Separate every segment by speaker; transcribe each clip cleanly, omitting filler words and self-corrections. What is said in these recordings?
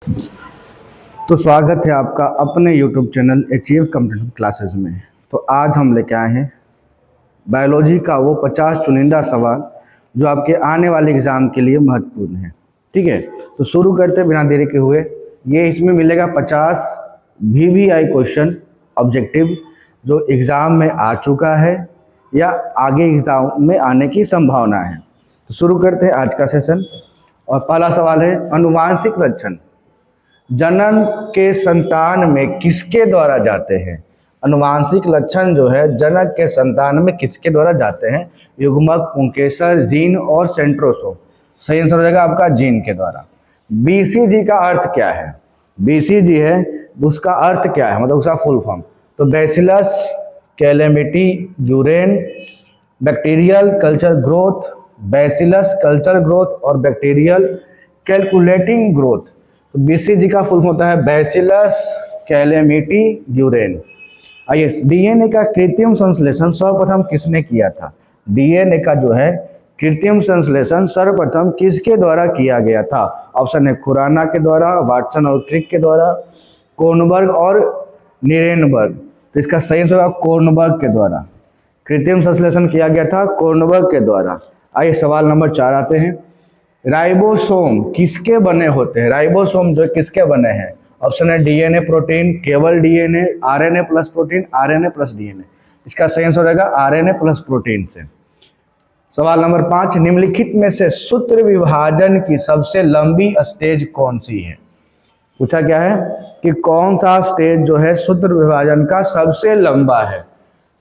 Speaker 1: तो स्वागत है आपका अपने YouTube channel achieve competitive classes में। तो आज हम लेके आए हैं बायोलॉजी का वो 50 चुनिंदा सवाल जो आपके आने वाले एग्ज़ाम के लिए महत्वपूर्ण है। ठीक है, तो शुरू करते हैं बिना देरी के हुए। ये इसमें मिलेगा 50 VVI क्वेश्चन ऑब्जेक्टिव जो एग्ज़ाम में आ चुका है या आगे एग्ज़ाम में आने की संभावना है। तो शुरू करते हैं आज का सेशन। और पहला सवाल है, अनुवांशिक लक्षण जनन के संतान में किसके द्वारा जाते हैं? अनुवांशिक लक्षण जो है जनक के संतान में किसके द्वारा जाते हैं? युग्मक, पुंकेसर, जीन और सेंट्रोसोम। सही आंसर हो जाएगा आपका जीन के द्वारा। BCG का अर्थ क्या है? BCG है उसका अर्थ क्या है, मतलब उसका फुल फॉर्म। तो bacillus Calmette Guerin bacterial culture growth, bacillus culture growth और बैक्टीरियल कैलकुलेटिंग ग्रोथ। तो BCG का फुल होता है बैसिलस कैलेमिटी यूरेन। आइए, DNA का कृत्रिम संश्लेषण सर्वप्रथम किसने किया था? DNA का जो है कृत्रिम संश्लेषण सर्वप्रथम किसके द्वारा किया गया था? ऑप्शन है खुराना के द्वारा, वाटसन और क्रिक के द्वारा, कोर्नबर्ग और नीरेनबर्ग। तो इसका सही आंसर होगा कोर्नबर्ग के द्वारा। कृत्रिम संश्लेषण किया गया था कोर्नबर्ग के द्वारा। आइए सवाल नंबर 4 आते हैं। राइबोसोम किसके बने होते हैं? राइबोसोम जो किसके बने हैं? ऑप्शन है DNA प्रोटीन, केवल DNA, RNA plus protein, RNA plus DNA। इसका सही आंसर हो जाएगा RNA प्लस प्रोटीन से। सवाल नंबर 5, निम्नलिखित में से सूत्र विभाजन की सबसे लंबी स्टेज कौन सी है? पूछा क्या है कि कौन सा स्टेज जो है सूत्र विभाजन का सबसे लंबा है?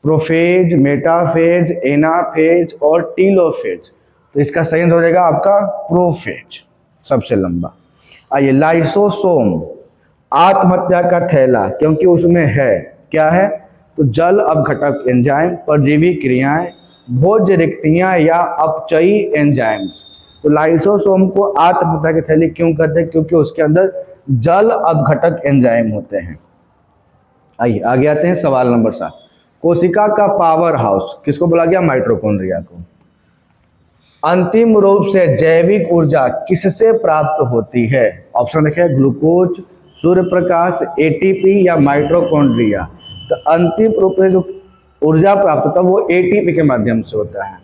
Speaker 1: प्रोफेज, मेटाफेज, एनाफेज और टीलोफेज। तो इसका सही आंसर हो जाएगा आपका प्रोफेज, सबसे लंबा। आइए, लाइसोसोम आत्महत्या का थैला क्योंकि उसमें है क्या है? तो जल अपघटक एंजाइम, परजीवी क्रियाएं, भोज्य रिक्तियां या अपचयी एंजाइम्स। तो लाइसोसोम को आत्महत्या के थैली क्यों कहते हैं? क्योंकि उसके अंदर जल अपघटक एंजाइम होते हैं। आइए आगे आते हैं सवाल नंबर 7। कोशिका का पावर हाउस किसको बोला गया? माइटोकॉन्ड्रिया को। अंतिम रूप से जैविक ऊर्जा किससे प्राप्त होती है? ऑप्शन देखिए, ग्लूकोज, सूर्य प्रकाश, ATP या माइटोकॉन्ड्रिया। तो अंतिम रूप में जो ऊर्जा प्राप्त होता है वो ATP के माध्यम से होता है।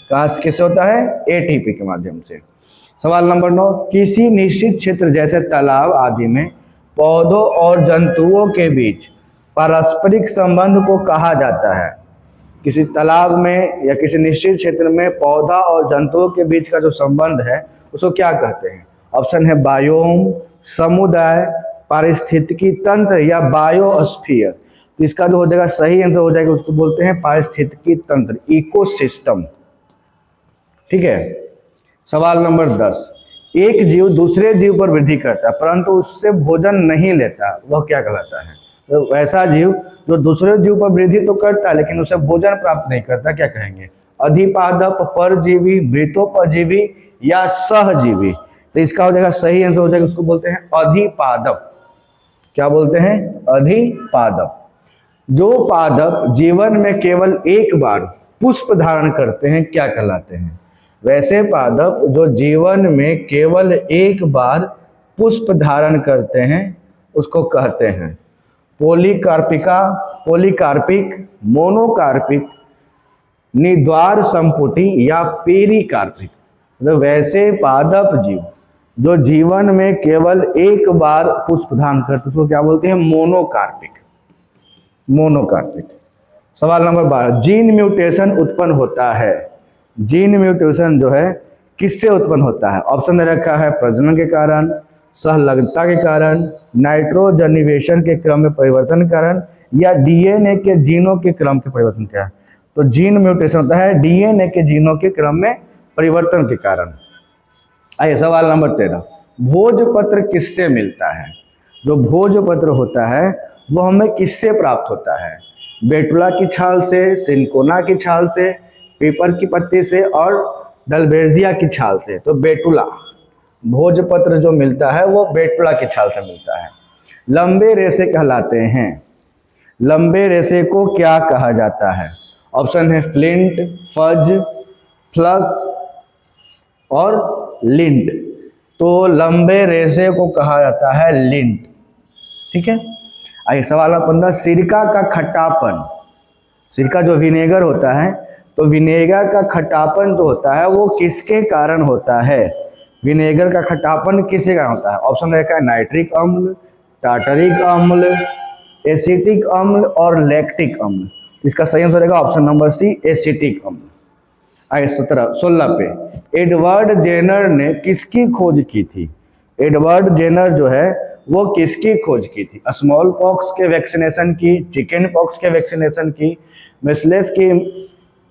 Speaker 1: कहाँ से किससे होता है? ATP के माध्यम से। सवाल नंबर 9, किसी निश्चित क्षेत्र जैसे तालाब आदि में पौधों और जंतुओं के बीच पारस्परिक संबंध को कहा जाता है? किसी तालाब में या किसी निश्चित क्षेत्र में पौधा और जंतुओं के बीच का जो संबंध है उसको क्या कहते हैं? ऑप्शन है बायोम, समुदाय, पारिस्थितिकी तंत्र या बायोस्फीयर। तो इसका जो हो जाएगा सही आंसर हो जाएगा, उसको बोलते हैं पारिस्थितिकी तंत्र, इकोसिस्टम। ठीक है। सवाल नंबर 10, एक जीव दूसरे जीव पर वृद्धि करता है परंतु उससे भोजन नहीं लेता, वह क्या कहलाता है? तो वैसा जीव जो दूसरे जीव पर वृद्धि तो करता है लेकिन उसे भोजन प्राप्त नहीं करता, क्या कहेंगे? अधिपादप, परजीवी, मृतोपजीवी या सहजीवी। तो इसका हो जाएगा सही आंसर हो जाएगा, उसको बोलते हैं अधिपादप। क्या बोलते हैं? अधिपादप। जो पादप जीवन में केवल एक बार पुष्प धारण करते हैं क्या कहलाते हैं? वैसे पादप जो जीवन में केवल एक बार पुष्प धारण करते हैं उसको कहते हैं पॉलीकार्पिका, पॉलीकार्पिक, मोनोकार्पिक, निद्वार संपुटी या पेरिकार्पिक। तो वैसे पादप जीव जो जीवन में केवल एक बार पुष्प धारण करते उसको क्या बोलते हैं? मोनोकार्पिक। मोनोकार्पिक। सवाल नंबर 12, जीन म्यूटेशन उत्पन्न होता है। जीन म्यूटेशन जो है किससे उत्पन्न होता है? ऑप्शन दे रखा है प्रजनन के कारण, सहलग्नता के कारण, नाइट्रोजनिवेशन के क्रम में परिवर्तन के कारण या DNA के जीनों के क्रम के परिवर्तन के कारण। तो जीन म्यूटेशन होता है DNA के जीनों के क्रम में परिवर्तन के कारण। आइए सवाल नंबर 13, भोजपत्र किससे मिलता है? जो भोजपत्र होता है वो हमें किससे प्राप्त होता है? बेटुला की छाल से, सिनकोना की छाल से, पीपर की पत्ती से और डलबेजिया की छाल से। तो बेटुला, भोजपत्र जो मिलता है वो बेटुला की छाल से मिलता है। लंबे रेशे कहलाते हैं। लंबे रेशे को क्या कहा जाता है? ऑप्शन है फ्लिंट, फज, फ्लग और लिंट। तो लंबे रेशे को कहा जाता है लिंट। ठीक है, आइए सवाल नंबर 15, सिरका का खट्टापन, सिरका जो विनेगर होता है, तो विनेगर का खट्टापन जो होता है वो किसके कारण होता है? विनेगर का खट्टापन किसके कारण होता है? ऑप्शन देखा है नाइट्रिक अम्ल, टार्टरिक अम्ल, एसिटिक अम्ल और लैक्टिक अम्ल। इसका सही आंसर रहेगा ऑप्शन नंबर सी, एसिटिक अम्ल। आइए 16 पे, एडवर्ड जेनर ने किसकी खोज की थी? एडवर्ड जेनर जो है वो किसकी खोज की थी? स्मॉल पॉक्स के वैक्सीनेशन की, चिकन पॉक्स के वैक्सीनेशन की, मिसलेस की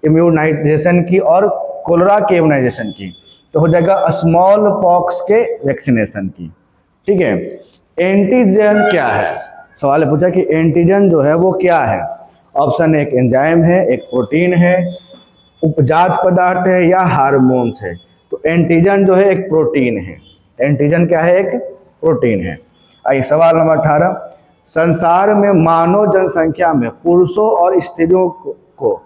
Speaker 1: इम्यूनाइजेशन की और कोलरा के इम्यूनाइजेशन की। तो हो जाएगा स्मॉल पॉक्स के वैक्सीनेशन की। ठीक है, एंटीजन क्या है? सवाल पूछा कि एंटीजन जो है वो क्या है? ऑप्शन एक एंजाइम है, एक प्रोटीन है, उपजात पदार्थ है या हार्मोन्स है। तो एंटीजन जो है एक प्रोटीन है। एंटीजन क्या है? एक प्रोटीन है। आइए सवाल नंबर 18, संसार में मानव जनसंख्या में पुरुषों और स्त्रियों को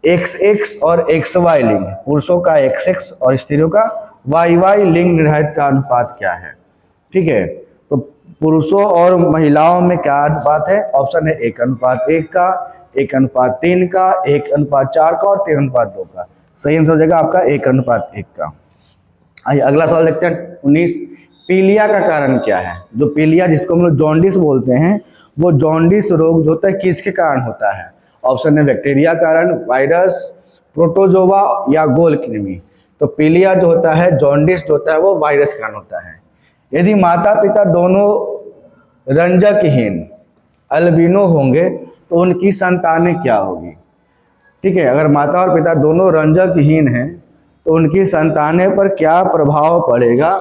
Speaker 1: XX और XY लिंग, पुरुषों का XX और स्त्रियों का YY लिंग निर्धारित का अनुपात क्या है? ठीक है, तो पुरुषों और महिलाओं में क्या अनुपात है? ऑप्शन है 1:1 का, 1:3 का, 1:4 का और 3:2 का। सही आंसर हो जाएगा आपका 1:1 का। आइए अगला सवाल देखते हैं 19, पीलिया का कारण क्या है? जो पीलिया जिसको हम लोग जॉन्डिस बोलते हैं, वो जॉन्डिस रोग जो होता है किसके कारण होता है? ऑप्शन है बैक्टीरिया कारण, वायरस, प्रोटोजोवा या गोलकृमि। तो पीलिया जो होता है, जॉन्डिस जो होता है वो वायरस कारण होता है। यदि माता पिता दोनों रंजकहीन अल्बिनो होंगे तो उनकी संतानें क्या होगी? ठीक है, अगर माता और पिता दोनों रंजकहीन हैं तो उनकी संतानें पर क्या प्रभाव पड़ेगा?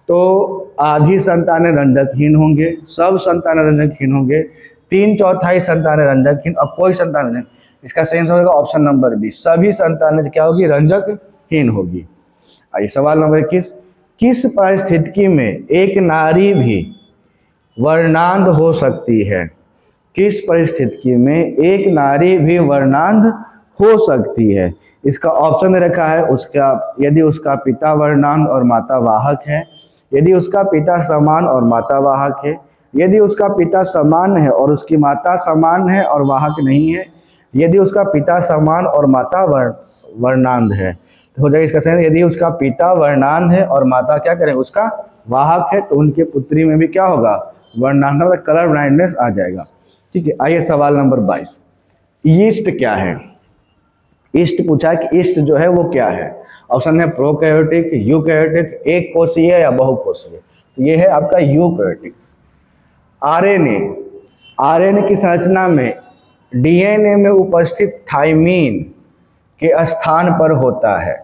Speaker 1: तो आधी संतानें रंजकहीन होंगे, सब संतानें रंजकहीन होंगे, 3/4 संतानें रंजकहीन और कोई संतान नहीं। इसका सही आंसर होगा ऑप्शन नंबर बी, सभी संतानें क्या होगी? रंजकहीन होगी। आइए सवाल नंबर 21, किस परिस्थिति में एक नारी भी वर्णांध हो सकती है? किस परिस्थिति में एक नारी भी वर्णांध हो सकती है? इसका ऑप्शन दे रखा है, उसका यदि उसका पिता वर्णांध और माता वाहक है, यदि उसका पिता समान और माता वाहक है, यदि उसका पिता समान है और उसकी माता समान है और वाहक नहीं है, यदि उसका पिता समान और माता वर्णांध है। तो हो जाएगा इसका सही, यदि उसका पिता वर्णांध है और माता क्या करें? उसका वाहक है, तो उनके पुत्री में भी क्या होगा? वर्णांध, मतलब कलर ब्लाइंडनेस आ जाएगा। ठीक है, आइए सवाल नंबर 22, ईस्ट क्या है? ईस्ट पूछा कि ईस्ट जो है वो क्या है? ऑप्शन है प्रोकैरियोटिक, यूकैरियोटिक, एक कोषीय या बहुकोषीय। तो ये है आपका यूकैरियोटिक। आरएनए, आरएनए की संरचना में डीएनए में उपस्थित थाइमीन के स्थान पर होता है।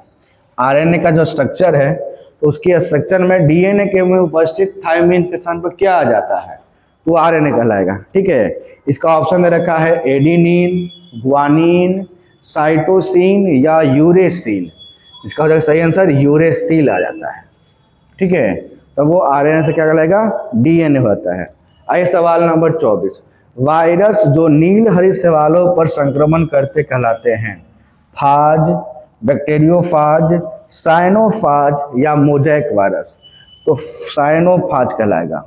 Speaker 1: आरएनए का जो स्ट्रक्चर है तो उसके स्ट्रक्चर में डीएनए के में उपस्थित थाइमीन के स्थान पर क्या आ जाता है? तो आरएनए कहलाएगा। ठीक है, इसका ऑप्शन दे रखा है एडिनिन, ग्वानिन, साइटोसिन या यूरेसिल। इसका हो जाएगा सही आंसर यूरेसिल आ जाता है। ठीक है, तो वो आरएनए से क्या कहलाएगा? डीएनए होता है। आइए सवाल नंबर 24, वायरस जो नील हरित शैवालों पर संक्रमण करते कहलाते हैं? फाज, बैक्टीरियोफाज, साइनोफाज या मोजैक वायरस। तो साइनोफाज कहलाएगा,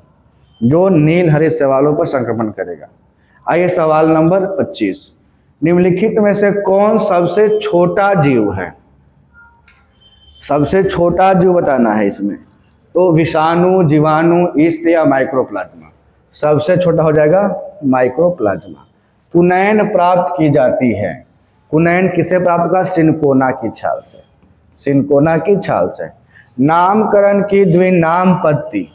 Speaker 1: जो नील हरित शैवालों पर संक्रमण करेगा। आइए सवाल नंबर 25, निम्नलिखित में से कौन सबसे छोटा जीव है? सबसे छोटा जीव बताना है इसमें। तो विषाणु, जीवाणु, ईस्ट या माइक्रोप्लाज्मा। सबसे छोटा हो जाएगा माइक्रोप्लाज्मा। कुनैन प्राप्त की जाती है, कुनैन किसे प्राप्त का? सिनकोना की छाल से, सिनकोना की छाल से। नामकरण की द्विनामपत्ति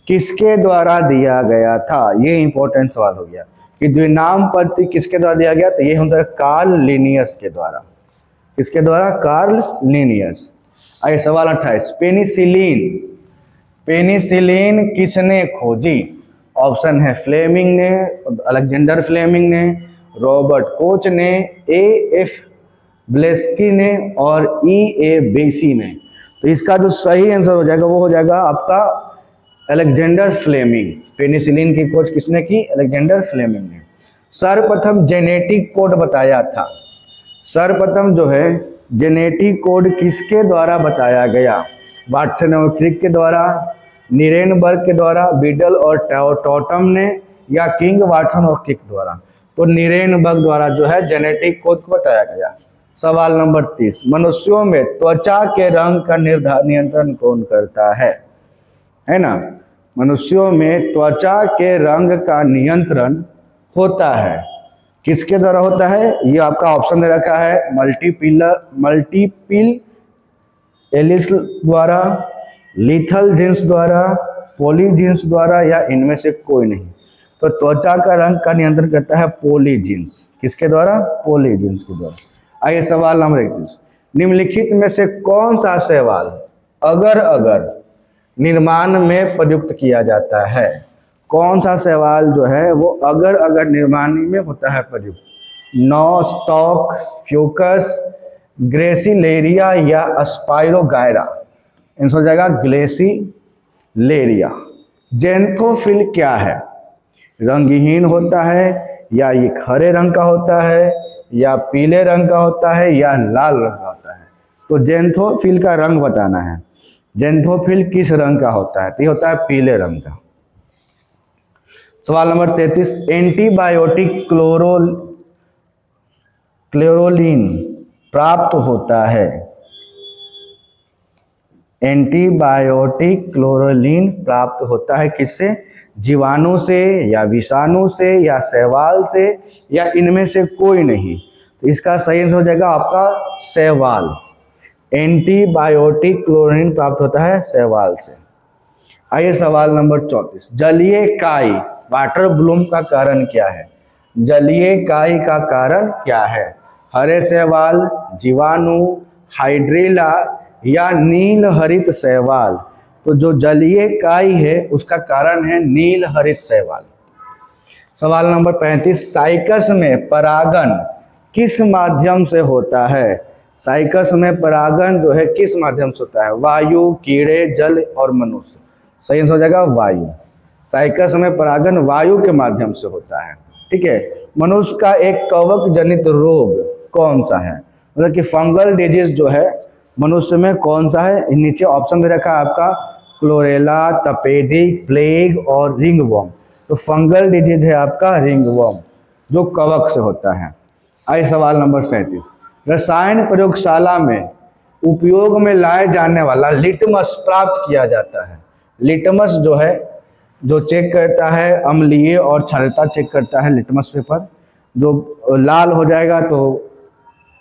Speaker 1: किसके द्वारा दिया गया था? ये इंपॉर्टेंट सवाल हो गया कि द्विनामपत्ति किसके द्वारा दिया गया? तो ये होता है कार्ल लिनियस के द्वारा। किसके द्वारा? Karl Linnaeus. आइए सवाल 28, पेनिसिलिन, पेनिसिलिन किसने खोजी? ऑप्शन है फ्लेमिंग ने, अलेक्जेंडर फ्लेमिंग ने, रॉबर्ट कोच ने, एफ ब्लेस्की ने और ए बेसी ने। तो इसका जो सही आंसर हो जाएगा वो हो जाएगा आपका अलेक्जेंडर फ्लेमिंग। पेनिसिलिन की खोज किसने की? अलेक्जेंडर फ्लेमिंग ने। सर्वप्रथम जेनेटिक कोड बताया था, सर्वप्रथम जो है जेनेटिक कोड किसके द्वारा बताया गया? वाटसन और क्रिक के द्वारा, नीरेनबर्ग के द्वारा, बीटल और टॉटम ने, या किंग, वाटसन और क्रिक द्वारा। तो नीरेनबर्ग द्वारा जो है जेनेटिक कोड को बताया गया। सवाल नंबर 30, मनुष्यों में त्वचा के रंग का नियंत्रण कौन करता है ना। मनुष्यों में त्वचा के रंग का नियंत्रण होता है, किसके द्वारा होता है? ये आपका ऑप्शन दे रखा है, मल्टीपल एलिस द्वारा, लीथल जीन्स द्वारा, पॉलीजीन्स द्वारा, या इनमें से कोई नहीं। तो त्वचा का रंग का नियंत्रण करता है पॉलीजीन्स। किसके द्वारा? पॉलीजीन्स के द्वारा। आइए सवाल नंबर 21, निम्नलिखित में से कौन सा शैवाल अगर निर्माण में प्रयुक्त किया जाता है? कौन सा शैवाल जो है वो अगर निर्माण में होता है प्रयुक्त? नॉस्टॉक, फ्यूकस, ग्रेसिलेरिया या स्पाइरोगायरा। आंसर हो जाएगा ग्लेसिलेरिया। जेंथोफिल क्या है? रंगहीन होता है, या ये हरे रंग का होता है, या पीले रंग का होता है, या लाल रंग का होता है? तो जेंथोफिल का रंग बताना है। जेंथोफिल किस रंग का होता है? तो ये होता है पीले रंग का। सवाल नंबर 33, एंटीबायोटिक क्लोरोलिन प्राप्त होता है। एंटीबायोटिक क्लोरोलिन प्राप्त होता है किससे? जीवाणु से, या विषाणु से, या शैवाल से, या इनमें से कोई नहीं। तो इसका सही आंसर हो जाएगा आपका शैवाल। एंटीबायोटिक क्लोरोलिन प्राप्त होता है शैवाल से। आइए सवाल नंबर 34, जलीय काई वाटर ब्लूम का कारण क्या है? जलीय काई का कारण क्या है? हरे शैवाल, जीवाणु, हाइड्रिला, या नील हरित शैवाल? तो जो जलीय काई है उसका कारण है नील हरित शैवाल। सवाल नंबर 35, साइकस में परागन किस माध्यम से होता है? साइकस में परागन जो है किस माध्यम से होता है? वायु, कीड़े, जल और मनुष्य। सही आंसर हो जाएगा वायु। साइकस में परागन वायु के माध्यम से होता है। ठीक है। मनुष्य का एक कवक जनित रोग कौन सा है? मतलब कि फंगल डिजीज जो है मनुष्य में कौन सा है? नीचे ऑप्शन दे रखा है आपका, क्लोरेला, तपेदिक, प्लेग और रिंगवर्म। तो फंगल डिजीज है आपका रिंगवर्म, जो कवक से होता है। आइए सवाल नंबर 37, रसायन प्रयोगशाला में उपयोग में लाए जाने वाला लिटमस प्राप्त किया जाता है। लिटमस जो है जो चेक करता है अम्लीय और क्षारीयता चेक करता है लिटमस पेपर। जो लाल हो जाएगा तो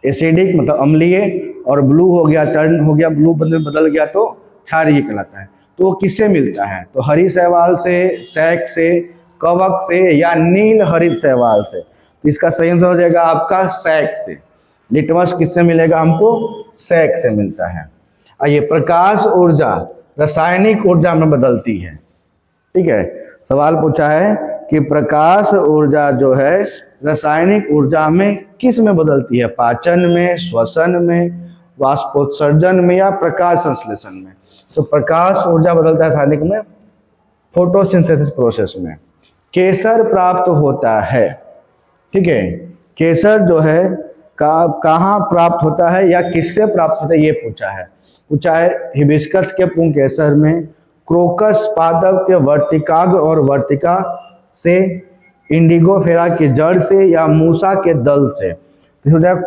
Speaker 1: एसिडिक मतलब अम्लीय, और ब्लू हो गया, टर्न हो गया, ब्लू बदल गया तो क्षारीय कहलाता है। तो वो किससे मिलता है? तो हरी शैवाल से, सैक से, कवक से, या नील हरित शैवाल से। तो इसका सही आंसर हो जाएगा आपका सैक से। लिटमस किससे मिलेगा हमको? सैक से मिलता है। आइए, प्रकाश ऊर्जा रासायनिक ऊर्जा में बदलती है। ठीक है, सवाल पूछा है कि प्रकाश ऊर्जा जो है रासायनिक ऊर्जा में किस में बदलती है? पाचन में, श्वसन में, वाष्पोत्सर्जन में, या प्रकाश संश्लेषण में? तो प्रकाश ऊर्जा बदलता है रासायनिक में फोटोसिंथेसिस प्रोसेस में। केसर प्राप्त होता है। ठीक है, केसर जो है कहाँ प्राप्त होता है या किससे प्राप्त होता है ये पूछा है हिबिस्कस के पुंकेसर में, क्रोकस पादप के वर्तिकाग्र और वर्तिका से, इंडिगोफेरा की जड़ से, या मूसा के दल से। तो हो जाएगा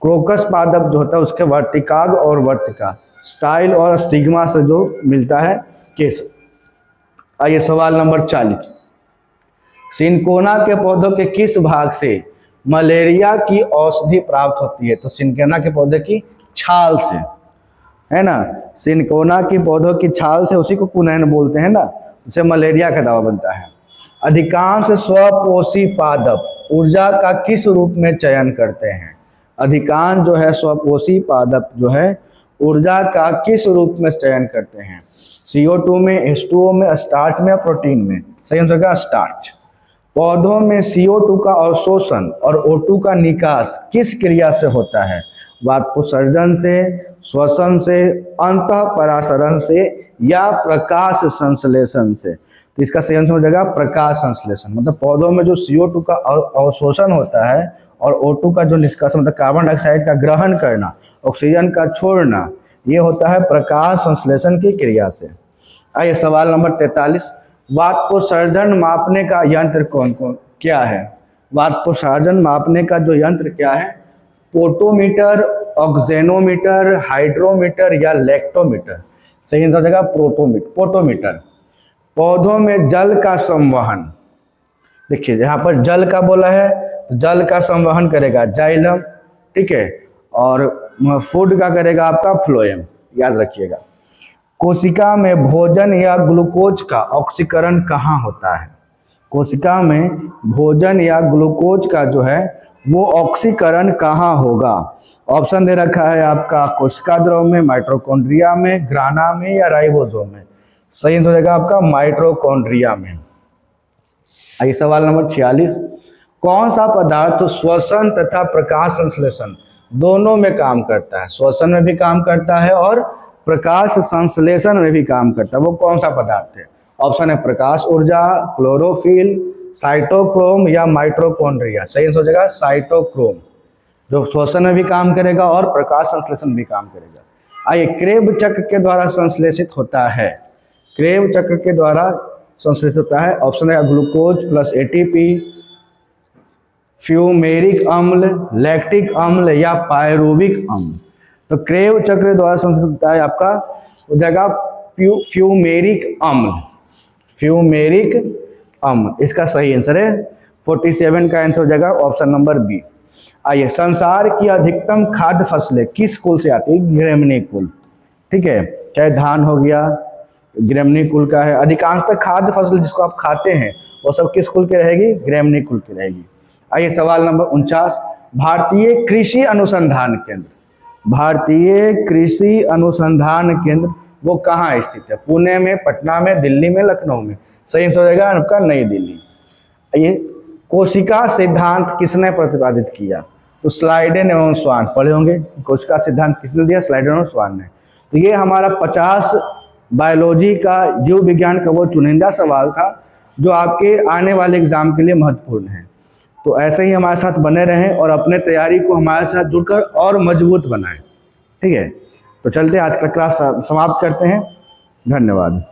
Speaker 1: क्रोकस पादप जो होता है उसके वर्तिकाग्र और वर्तिका, स्टाइल और स्टिग्मा से जो मिलता है केसर। आइए सवाल नंबर 40, सिनकोना के पौधों के किस भाग से मलेरिया की औषधि प्राप्त होती है? तो सिनकोना के पौधे की छाल से, है ना। सिनकोना की पौधों की छाल से, उसी को कुनैन बोलते हैं ना, उससे मलेरिया का दवा बनता है। अधिकांश स्वपोषी पादप ऊर्जा का किस रूप में चयन करते हैं? अधिकांश जो है स्वपोषी पादप जो है ऊर्जा का किस रूप में चयन करते हैं? CO2 में, H2O में, स्टार्च में, या प्रोटीन में? सही आंसर का स्टार्च। पौधों में CO2 का अवशोषण और O2 का निकास किस क्रिया से होता है? वाष्पोत्सर्जन से, श्वसन से, अंतःपरासरण से, या प्रकाश संश्लेषण से? तो इसका सही आंसर हो जाएगा प्रकाश संश्लेषण। मतलब पौधों में जो CO2 का अवशोषण होता है और O2 का जो निष्कासन मतलब कार्बन डाइऑक्साइड का ग्रहण करना, ऑक्सीजन का छोड़ना, ये होता है प्रकाश संश्लेषण की क्रिया से। आइए सवाल नंबर 43, वाष्पोत्सर्जन मापने का यंत्र कौन कौन क्या है? वाष्पोत्सर्जन मापने का जो यंत्र क्या है? पोटोमीटर, ऑक्सेनोमीटर, हाइड्रोमीटर या लेक्टोमीटर। सही आंसर हो जाएगा पोटोमीटर। पौधों में जल का संवहन, देखिए यहाँ पर जल का बोला है तो जल का संवहन करेगा जाइलम, ठीक है, और फूड का करेगा आपका फ्लोएम, याद रखिएगा। कोशिका में भोजन या ग्लूकोज का ऑक्सीकरण कहाँ होता है? कोशिका में भोजन या ग्लूकोज का जो है वो ऑक्सीकरण कहाँ होगा? ऑप्शन दे रखा है आपका कोशिका द्रव में, माइटोकॉन्ड्रिया में, ग्राना में या राइबोसोम में। सही आंसर हो जाएगा आपका माइटोकॉन्ड्रिया में। आइए सवाल नंबर 46, कौन सा पदार्थ श्वसन तथा प्रकाश संश्लेषण दोनों में काम करता है? श्वसन में भी काम करता है और प्रकाश संश्लेषण में भी काम करता है, वो कौन सा पदार्थ है? ऑप्शन है प्रकाश ऊर्जा, क्लोरोफिल, साइटोक्रोम या माइटोकॉन्ड्रिया। सही आंसर हो जाएगा साइटोक्रोम, जो श्वसन में भी काम करेगा और प्रकाश संश्लेषण भी काम करेगा। आइए क्रेब चक्र के द्वारा संश्लेषित होता है, क्रेब चक्र के द्वारा संश्लेषित होता है। ऑप्शन है ग्लूकोज प्लस एटीपी, फ्यूमेरिक अम्ल, लैक्टिक अम्ल या पायरुविक अम्ल। तो क्रेब चक्र द्वारा संश्लेषित होता है आपका हो जाएगा फ्यूमेरिक अम्ल, फ्यूमेरिक अम्ल इसका सही आंसर है। 47 का आंसर हो जाएगा ऑप्शन नंबर बी। आइए संसार की अधिकतम खाद्य फसलें किस कुल से आती है? ग्रेमनी कुल, ठीक है, चाहे धान हो गया ग्रेमनी कुल का है। अधिकांशतः खाद्य फसल जिसको आप खाते हैं वो सब किस कुल की रहेगी? ग्रेमनी कुल की रहेगी। आइए सवाल नंबर 49, भारतीय कृषि अनुसंधान केंद्र, भारतीय कृषि अनुसंधान केंद्र वो कहाँ स्थित है? पुणे में, पटना में, दिल्ली में, लखनऊ में। सही आंसर हो जाएगा आपका नई दिल्ली। ये कोशिका सिद्धांत किसने प्रतिपादित किया? तो स्लाइडेन एवं स्वान पढ़े होंगे। कोशिका सिद्धांत किसने दिया? स्लाइडेन एवं स्वान ने। तो ये हमारा 50 बायोलॉजी का, जीव विज्ञान का वो चुनिंदा सवाल था जो आपके आने वाले एग्जाम के लिए महत्वपूर्ण है। तो ऐसे ही हमारे साथ बने रहें और अपने तैयारी को हमारे साथ जुड़कर और मजबूत बनाएं, ठीक है। तो चलते हैं, आज का क्लास समाप्त करते हैं। धन्यवाद।